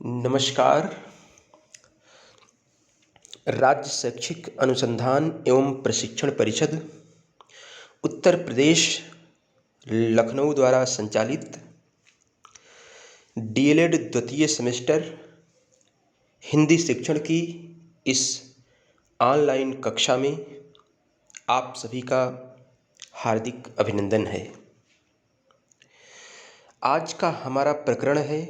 नमस्कार। राज्य शैक्षिक अनुसंधान एवं प्रशिक्षण परिषद उत्तर प्रदेश लखनऊ द्वारा संचालित डीएलएड द्वितीय सेमेस्टर हिंदी शिक्षण की इस ऑनलाइन कक्षा में आप सभी का हार्दिक अभिनंदन है। आज का हमारा प्रकरण है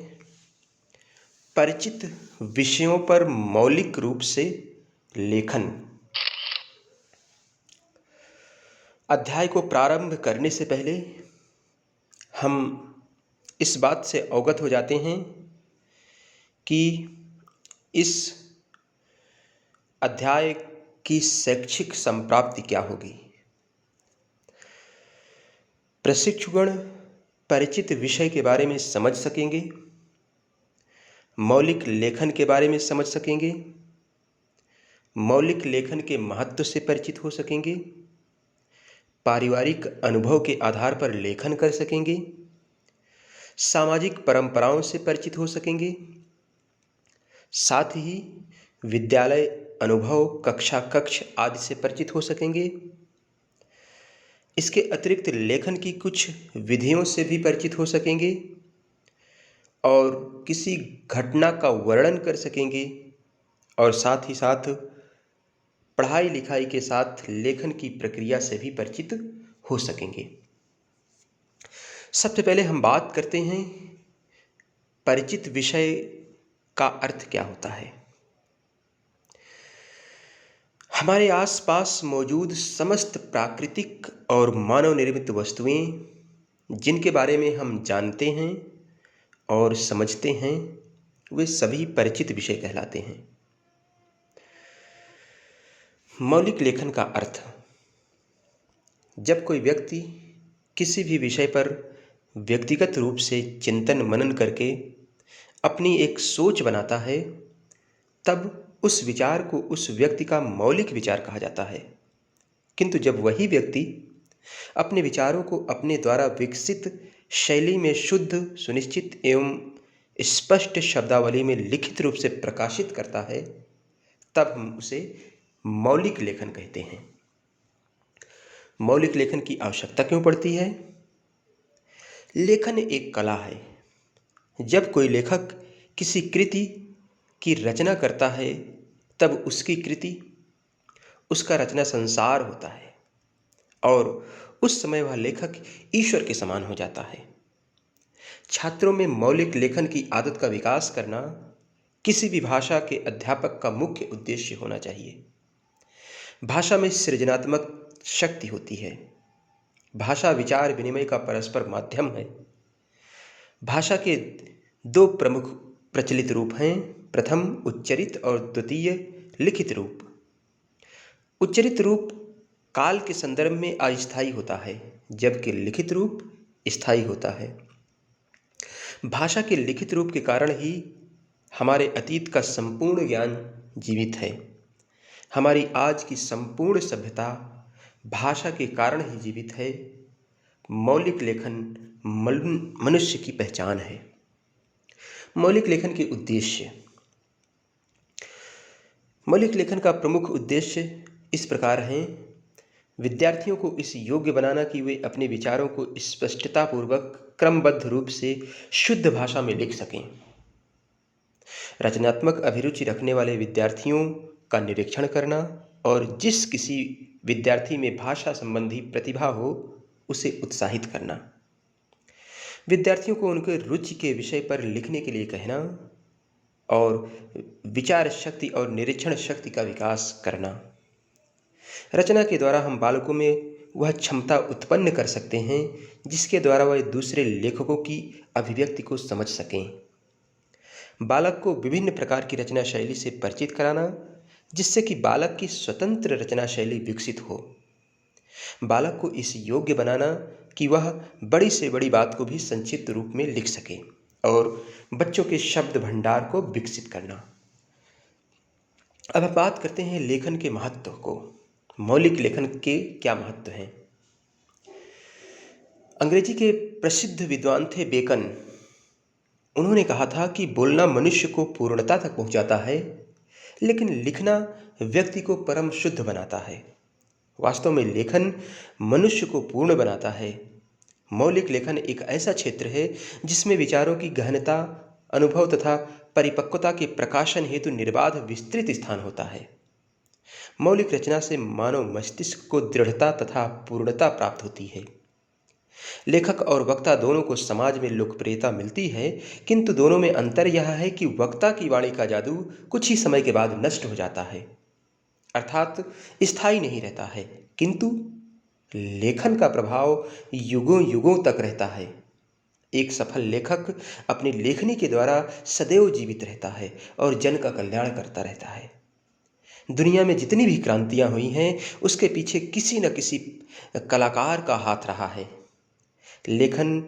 परिचित विषयों पर मौलिक रूप से लेखन। अध्याय को प्रारंभ करने से पहले हम इस बात से अवगत हो जाते हैं कि इस अध्याय की शैक्षिक संप्राप्ति क्या होगी। प्रशिक्षुगण परिचित विषय के बारे में समझ सकेंगे, मौलिक लेखन के बारे में समझ सकेंगे, मौलिक लेखन के महत्व से परिचित हो सकेंगे, पारिवारिक अनुभव के आधार पर लेखन कर सकेंगे, सामाजिक परंपराओं से परिचित हो सकेंगे, साथ ही विद्यालय अनुभव, कक्षा कक्ष आदि से परिचित हो सकेंगे। इसके अतिरिक्त लेखन की कुछ विधियों से भी परिचित हो सकेंगे और किसी घटना का वर्णन कर सकेंगे और साथ ही साथ पढ़ाई लिखाई के साथ लेखन की प्रक्रिया से भी परिचित हो सकेंगे। सबसे पहले हम बात करते हैं परिचित विषय का अर्थ क्या होता है। हमारे आसपास मौजूद समस्त प्राकृतिक और मानव निर्मित वस्तुएं जिनके बारे में हम जानते हैं और समझते हैं वे सभी परिचित विषय कहलाते हैं। मौलिक लेखन का अर्थ, जब कोई व्यक्ति किसी भी विषय पर व्यक्तिगत रूप से चिंतन मनन करके अपनी एक सोच बनाता है, तब उस विचार को उस व्यक्ति का मौलिक विचार कहा जाता है। किंतु जब वही व्यक्ति अपने विचारों को अपने द्वारा विकसित शैली में शुद्ध, सुनिश्चित एवं स्पष्ट शब्दावली में लिखित रूप से प्रकाशित करता है, तब हम उसे मौलिक लेखन कहते हैं। मौलिक लेखन की आवश्यकता क्यों पड़ती है? लेखन एक कला है। जब कोई लेखक किसी कृति की रचना करता है, तब उसकी कृति, उसका रचना संसार होता है और उस समय वह लेखक ईश्वर के समान हो जाता है। छात्रों में मौलिक लेखन की आदत का विकास करना किसी भी भाषा के अध्यापक का मुख्य उद्देश्य होना चाहिए। भाषा में सृजनात्मक शक्ति होती है। भाषा विचार विनिमय का परस्पर माध्यम है। भाषा के दो प्रमुख प्रचलित रूप हैं, प्रथम उच्चरित और द्वितीय लिखित रूप। उच्चरित रूप काल के संदर्भ में अस्थायी होता है, जबकि लिखित रूप स्थायी होता है। भाषा के लिखित रूप के कारण ही हमारे अतीत का संपूर्ण ज्ञान जीवित है। हमारी आज की संपूर्ण सभ्यता भाषा के कारण ही जीवित है। मौलिक लेखन मनुष्य की पहचान है। मौलिक लेखन के उद्देश्य। मौलिक लेखन का प्रमुख उद्देश्य इस प्रकार हैं। विद्यार्थियों को इस योग्य बनाना कि वे अपने विचारों को स्पष्टतापूर्वक क्रमबद्ध रूप से शुद्ध भाषा में लिख सकें। रचनात्मक अभिरुचि रखने वाले विद्यार्थियों का निरीक्षण करना और जिस किसी विद्यार्थी में भाषा संबंधी प्रतिभा हो उसे उत्साहित करना। विद्यार्थियों को उनके रुचि के विषय पर लिखने के लिए कहना और विचार शक्ति और निरीक्षण शक्ति का विकास करना। रचना के द्वारा हम बालकों में वह क्षमता उत्पन्न कर सकते हैं जिसके द्वारा वह दूसरे लेखकों की अभिव्यक्ति को समझ सकें। बालक को विभिन्न प्रकार की रचना शैली से परिचित कराना, जिससे कि बालक की स्वतंत्र रचना शैली विकसित हो। बालक को इस योग्य बनाना कि वह बड़ी से बड़ी बात को भी संक्षिप्त रूप में लिख सके और बच्चों के शब्द भंडार को विकसित करना। अब हम बात करते हैं लेखन के महत्व को। मौलिक लेखन के क्या महत्व हैं? अंग्रेजी के प्रसिद्ध विद्वान थे बेकन। उन्होंने कहा था कि बोलना मनुष्य को पूर्णता तक पहुंचाता है, लेकिन लिखना व्यक्ति को परम शुद्ध बनाता है। वास्तव में लेखन मनुष्य को पूर्ण बनाता है। मौलिक लेखन एक ऐसा क्षेत्र है जिसमें विचारों की गहनता, अनुभव तथा परिपक्वता के प्रकाशन हेतु निर्बाध विस्तृत स्थान होता है। मौलिक रचना से मानव मस्तिष्क को दृढ़ता तथा पूर्णता प्राप्त होती है। लेखक और वक्ता दोनों को समाज में लोकप्रियता मिलती है, किंतु दोनों में अंतर यह है कि वक्ता की वाणी का जादू कुछ ही समय के बाद नष्ट हो जाता है, अर्थात स्थायी नहीं रहता है, किंतु लेखन का प्रभाव युगों युगों तक रहता है। एक सफल लेखक अपनी लेखनी के द्वारा सदैव जीवित रहता है और जन का कल्याण करता रहता है। दुनिया में जितनी भी क्रांतियां हुई हैं, उसके पीछे किसी न किसी कलाकार का हाथ रहा है। लेखन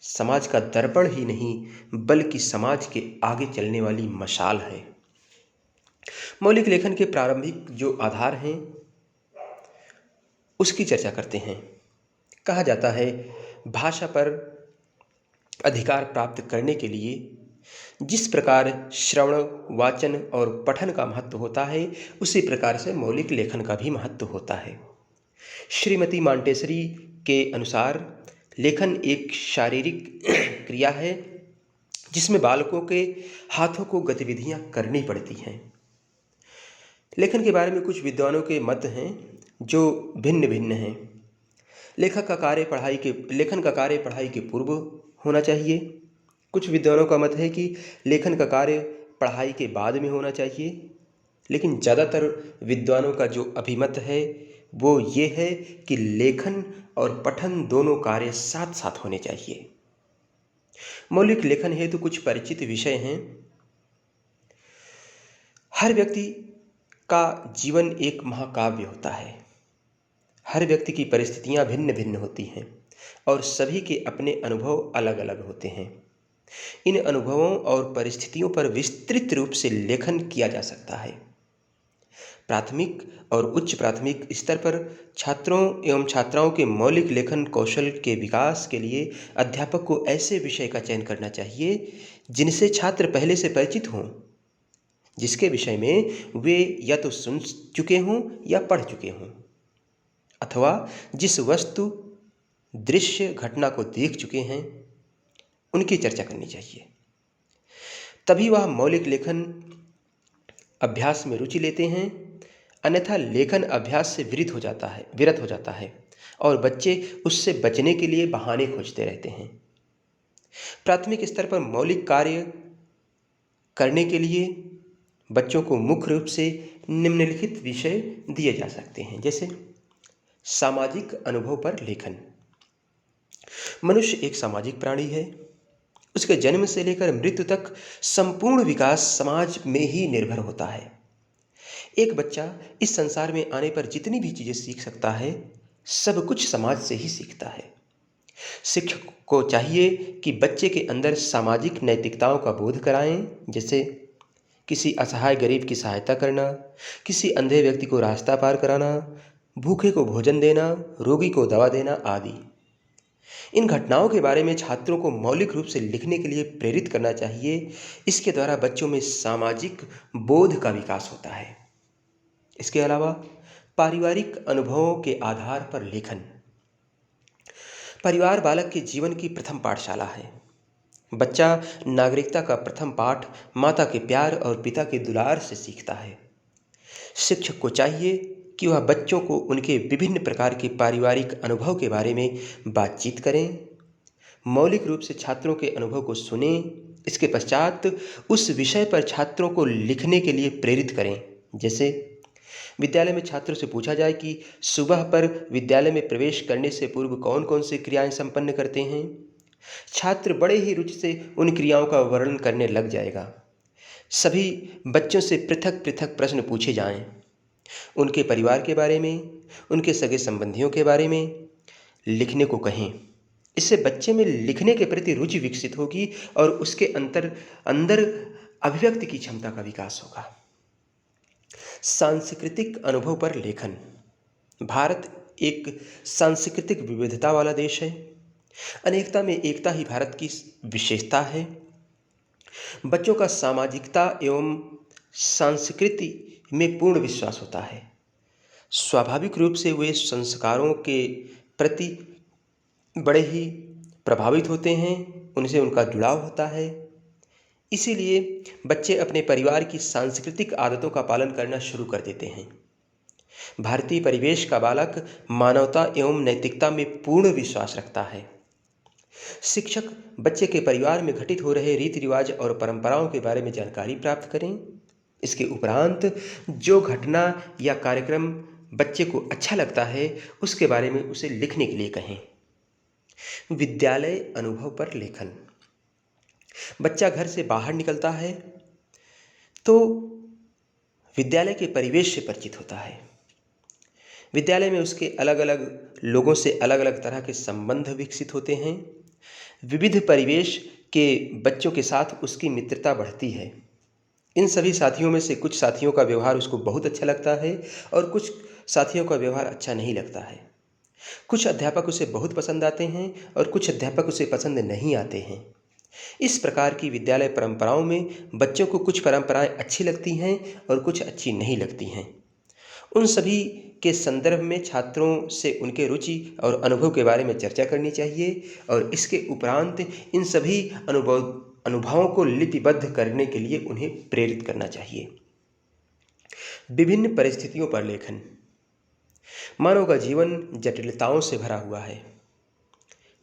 समाज का दर्पण ही नहीं, बल्कि समाज के आगे चलने वाली मशाल है। मौलिक लेखन के प्रारंभिक जो आधार हैं उसकी चर्चा करते हैं। कहा जाता है, भाषा पर अधिकार प्राप्त करने के लिए जिस प्रकार श्रवण, वाचन और पठन का महत्व होता है, उसी प्रकार से मौलिक लेखन का भी महत्व होता है। श्रीमती मांटेसरी के अनुसार लेखन एक शारीरिक क्रिया है जिसमें बालकों के हाथों को गतिविधियां करनी पड़ती हैं। लेखन के बारे में कुछ विद्वानों के मत हैं जो भिन्न भिन्न हैं। लेखन का कार्य पढ़ाई के पूर्व होना चाहिए। कुछ विद्वानों का मत है कि लेखन का कार्य पढ़ाई के बाद में होना चाहिए, लेकिन ज़्यादातर विद्वानों का जो अभिमत है वो ये है कि लेखन और पठन दोनों कार्य साथ साथ होने चाहिए। मौलिक लेखन हेतु कुछ परिचित विषय हैं। हर व्यक्ति का जीवन एक महाकाव्य होता है। हर व्यक्ति की परिस्थितियां भिन्न भिन्न होती हैं और सभी के अपने अनुभव अलग अलग होते हैं। इन अनुभवों और परिस्थितियों पर विस्तृत रूप से लेखन किया जा सकता है। प्राथमिक और उच्च प्राथमिक स्तर पर छात्रों एवं छात्राओं के मौलिक लेखन कौशल के विकास के लिए अध्यापक को ऐसे विषय का चयन करना चाहिए जिनसे छात्र पहले से परिचित हों, जिसके विषय में वे या तो सुन चुके हों या पढ़ चुके हों, अथवा जिस वस्तु, दृश्य, घटना को देख चुके हैं उनकी चर्चा करनी चाहिए। तभी वह मौलिक लेखन अभ्यास में रुचि लेते हैं, अन्यथा लेखन अभ्यास से विरत हो जाता है और बच्चे उससे बचने के लिए बहाने खोजते रहते हैं। प्राथमिक स्तर पर मौलिक कार्य करने के लिए बच्चों को मुख्य रूप से निम्नलिखित विषय दिए जा सकते हैं, जैसे सामाजिक अनुभव पर लेखन। मनुष्य एक सामाजिक प्राणी है। उसके जन्म से लेकर मृत्यु तक संपूर्ण विकास समाज में ही निर्भर होता है। एक बच्चा इस संसार में आने पर जितनी भी चीजें सीख सकता है, सब कुछ समाज से ही सीखता है। शिक्षक को चाहिए कि बच्चे के अंदर सामाजिक नैतिकताओं का बोध कराएं, जैसे किसी असहाय गरीब की सहायता करना, किसी अंधे व्यक्ति को रास्ता पार कराना, भूखे को भोजन देना, रोगी को दवा देना आदि। इन घटनाओं के बारे में छात्रों को मौलिक रूप से लिखने के लिए प्रेरित करना चाहिए। इसके द्वारा बच्चों में सामाजिक बोध का विकास होता है। इसके अलावा पारिवारिक अनुभवों के आधार पर लेखन। परिवार बालक के जीवन की प्रथम पाठशाला है। बच्चा नागरिकता का प्रथम पाठ माता के प्यार और पिता के दुलार से सीखता है। शिक्षक को चाहिए कि वह बच्चों को उनके विभिन्न प्रकार के पारिवारिक अनुभव के बारे में बातचीत करें, मौलिक रूप से छात्रों के अनुभव को सुनें। इसके पश्चात उस विषय पर छात्रों को लिखने के लिए प्रेरित करें। जैसे विद्यालय में छात्रों से पूछा जाए कि सुबह पर विद्यालय में प्रवेश करने से पूर्व कौन कौन सी क्रियाएं संपन्न करते हैं। छात्र बड़े ही रुचि से उन क्रियाओं का वर्णन करने लग जाएगा। सभी बच्चों से पृथक पृथक प्रश्न पूछे जाएं, उनके परिवार के बारे में, उनके सगे संबंधियों के बारे में लिखने को कहें। इससे बच्चे में लिखने के प्रति रुचि विकसित होगी और उसके अंदर अभिव्यक्ति की क्षमता का विकास होगा। सांस्कृतिक अनुभव पर लेखन। भारत एक सांस्कृतिक विविधता वाला देश है। अनेकता में एकता ही भारत की विशेषता है। बच्चों का सामाजिकता एवं संस्कृति में पूर्ण विश्वास होता है। स्वाभाविक रूप से वे संस्कारों के प्रति बड़े ही प्रभावित होते हैं, उनसे उनका जुड़ाव होता है। इसीलिए बच्चे अपने परिवार की सांस्कृतिक आदतों का पालन करना शुरू कर देते हैं। भारतीय परिवेश का बालक मानवता एवं नैतिकता में पूर्ण विश्वास रखता है। शिक्षक बच्चे के परिवार में घटित हो रहे रीति रिवाज और परंपराओं के बारे में जानकारी प्राप्त करें। इसके उपरांत जो घटना या कार्यक्रम बच्चे को अच्छा लगता है उसके बारे में उसे लिखने के लिए कहें। विद्यालय अनुभव पर लेखन। बच्चा घर से बाहर निकलता है तो विद्यालय के परिवेश से परिचित होता है। विद्यालय में उसके अलग अलग लोगों से अलग अलग तरह के संबंध विकसित होते हैं। विविध परिवेश के बच्चों के साथ उसकी मित्रता बढ़ती है। इन सभी साथियों में से कुछ साथियों का व्यवहार उसको बहुत अच्छा लगता है और कुछ साथियों का व्यवहार अच्छा नहीं लगता है। कुछ अध्यापक उसे बहुत पसंद आते हैं और कुछ अध्यापक उसे पसंद नहीं आते हैं। इस प्रकार की विद्यालय परंपराओं में बच्चों को कुछ परंपराएं अच्छी लगती हैं और कुछ अच्छी नहीं लगती हैं। उन सभी के संदर्भ में छात्रों से उनके रुचि और अनुभव के बारे में चर्चा करनी चाहिए और इसके उपरांत इन सभी अनुभवों को लिपिबद्ध करने के लिए उन्हें प्रेरित करना चाहिए। विभिन्न परिस्थितियों पर लेखन। मानव का जीवन जटिलताओं से भरा हुआ है।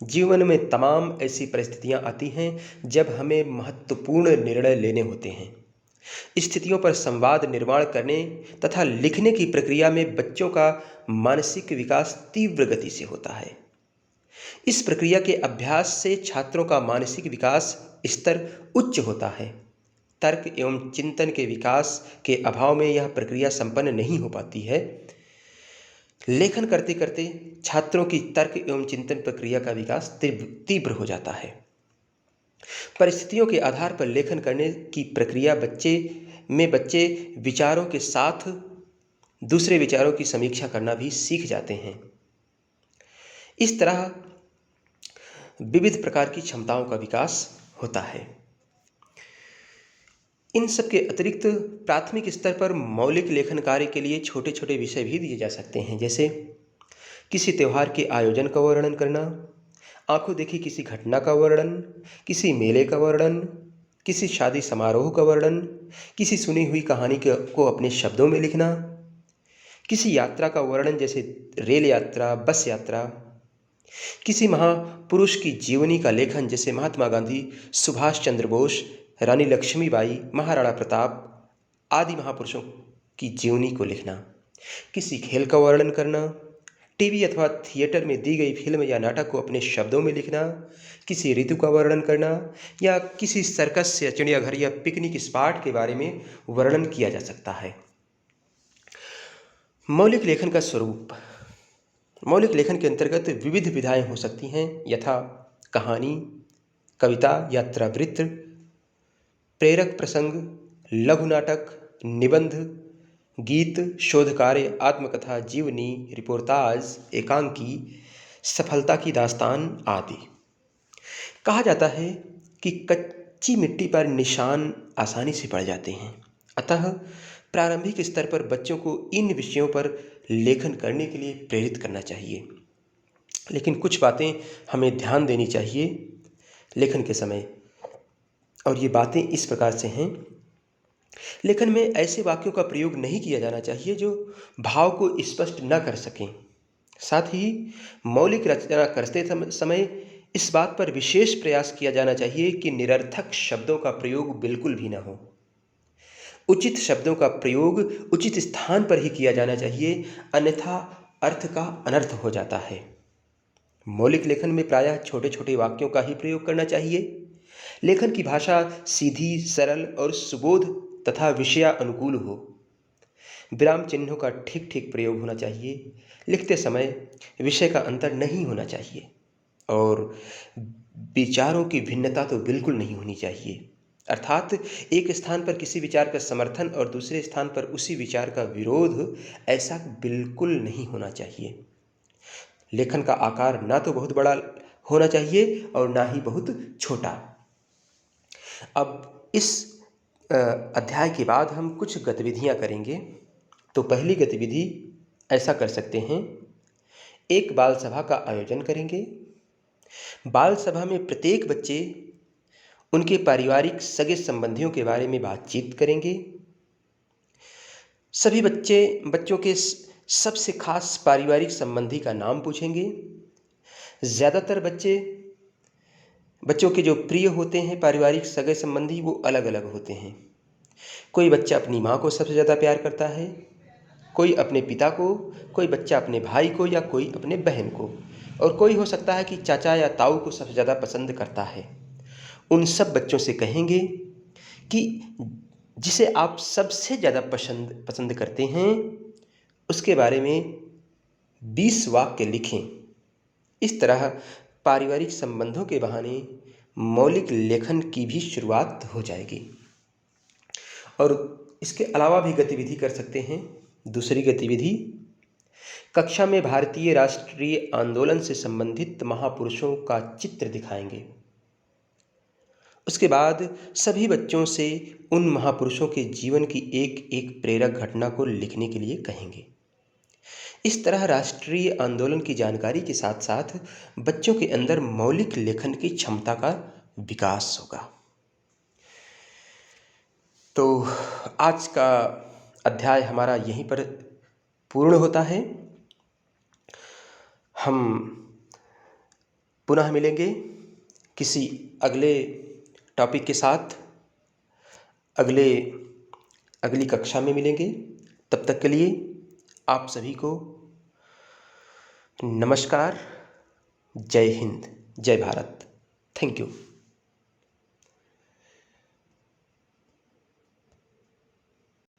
जीवन में तमाम ऐसी परिस्थितियां आती हैं जब हमें महत्वपूर्ण निर्णय लेने होते हैं। स्थितियों पर संवाद निर्माण करने तथा लिखने की प्रक्रिया में बच्चों का मानसिक विकास तीव्र गति से होता है। इस प्रक्रिया के अभ्यास से छात्रों का मानसिक विकास स्तर उच्च होता है। तर्क एवं चिंतन के विकास के अभाव में यह प्रक्रिया संपन्न नहीं हो पाती है। लेखन करते करते छात्रों की तर्क एवं चिंतन प्रक्रिया का विकास तीव्र हो जाता है। परिस्थितियों के आधार पर लेखन करने की प्रक्रिया बच्चे विचारों के साथ दूसरे विचारों की समीक्षा करना भी सीख जाते हैं। इस तरह विविध प्रकार की क्षमताओं का विकास होता है। इन सब के अतिरिक्त प्राथमिक स्तर पर मौलिक लेखन कार्य के लिए छोटे छोटे विषय भी दिए जा सकते हैं, जैसे किसी त्यौहार के आयोजन का वर्णन करना, आंखों देखी किसी घटना का वर्णन, किसी मेले का वर्णन, किसी शादी समारोह का वर्णन, किसी सुनी हुई कहानी को अपने शब्दों में लिखना, किसी यात्रा का वर्णन जैसे रेल यात्रा, बस यात्रा, किसी महापुरुष की जीवनी का लेखन जैसे महात्मा गांधी, सुभाष चंद्र बोस, रानी लक्ष्मीबाई, महाराणा प्रताप आदि महापुरुषों की जीवनी को लिखना, किसी खेल का वर्णन करना, टीवी अथवा थिएटर में दी गई फिल्म या नाटक को अपने शब्दों में लिखना, किसी ऋतु का वर्णन करना या किसी सर्कस या चिड़ियाघर या पिकनिक स्पॉट के बारे में वर्णन किया जा सकता है। मौलिक लेखन का स्वरूप। मौलिक लेखन के अंतर्गत विविध विधाएं हो सकती हैं, यथा कहानी, कविता, यात्रावृत्त, प्रेरक प्रसंग, लघु नाटक, निबंध, गीत, शोध कार्य, आत्मकथा, जीवनी, रिपोर्टाज, एकांकी, सफलता की दास्तान आदि। कहा जाता है कि कच्ची मिट्टी पर निशान आसानी से पड़ जाते हैं, अतः प्रारंभिक स्तर पर बच्चों को इन विषयों पर लेखन करने के लिए प्रेरित करना चाहिए। लेकिन कुछ बातें हमें ध्यान देनी चाहिए लेखन के समय, और ये बातें इस प्रकार से हैं। लेखन में ऐसे वाक्यों का प्रयोग नहीं किया जाना चाहिए जो भाव को स्पष्ट न कर सकें। साथ ही मौलिक रचना करते समय इस बात पर विशेष प्रयास किया जाना चाहिए कि निरर्थक शब्दों का प्रयोग बिल्कुल भी न हो। उचित शब्दों का प्रयोग उचित स्थान पर ही किया जाना चाहिए, अन्यथा अर्थ का अनर्थ हो जाता है। मौलिक लेखन में प्रायः छोटे छोटे वाक्यों का ही प्रयोग करना चाहिए। लेखन की भाषा सीधी, सरल और सुबोध तथा विषयानुकूल हो। विराम चिन्हों का ठीक ठीक प्रयोग होना चाहिए। लिखते समय विषय का अंतर नहीं होना चाहिए और विचारों की भिन्नता तो बिल्कुल नहीं होनी चाहिए। अर्थात एक स्थान पर किसी विचार का समर्थन और दूसरे स्थान पर उसी विचार का विरोध, ऐसा बिल्कुल नहीं होना चाहिए। लेखन का आकार ना तो बहुत बड़ा होना चाहिए और ना ही बहुत छोटा। अब इस अध्याय के बाद हम कुछ गतिविधियां करेंगे। तो पहली गतिविधि ऐसा कर सकते हैं, एक बाल सभा का आयोजन करेंगे। बाल सभा में प्रत्येक बच्चे उनके पारिवारिक सगे संबंधियों के बारे में बातचीत करेंगे। सभी बच्चों के सबसे खास पारिवारिक संबंधी का नाम पूछेंगे। ज़्यादातर बच्चों के जो प्रिय होते हैं पारिवारिक सगे संबंधी, वो अलग अलग होते हैं। कोई बच्चा अपनी माँ को सबसे ज़्यादा प्यार करता है, कोई अपने पिता को, कोई बच्चा अपने भाई को, या कोई अपने बहन को, और कोई हो सकता है कि चाचा या ताऊ को सबसे ज़्यादा पसंद करता है। उन सब बच्चों से कहेंगे कि जिसे आप सबसे ज़्यादा पसंद करते हैं उसके बारे में 20 वाक्य लिखें। इस तरह पारिवारिक संबंधों के बहाने मौलिक लेखन की भी शुरुआत हो जाएगी। और इसके अलावा भी गतिविधि कर सकते हैं। दूसरी गतिविधि, कक्षा में भारतीय राष्ट्रीय आंदोलन से संबंधित महापुरुषों का चित्र दिखाएंगे। उसके बाद सभी बच्चों से उन महापुरुषों के जीवन की एक एक प्रेरक घटना को लिखने के लिए कहेंगे। इस तरह राष्ट्रीय आंदोलन की जानकारी के साथ साथ बच्चों के अंदर मौलिक लेखन की क्षमता का विकास होगा। तो आज का अध्याय हमारा यहीं पर पूर्ण होता है। हम पुनः मिलेंगे किसी अगले टॉपिक के साथ, अगली कक्षा में मिलेंगे। तब तक के लिए आप सभी को नमस्कार, जय हिंद, जय भारत। Thank you.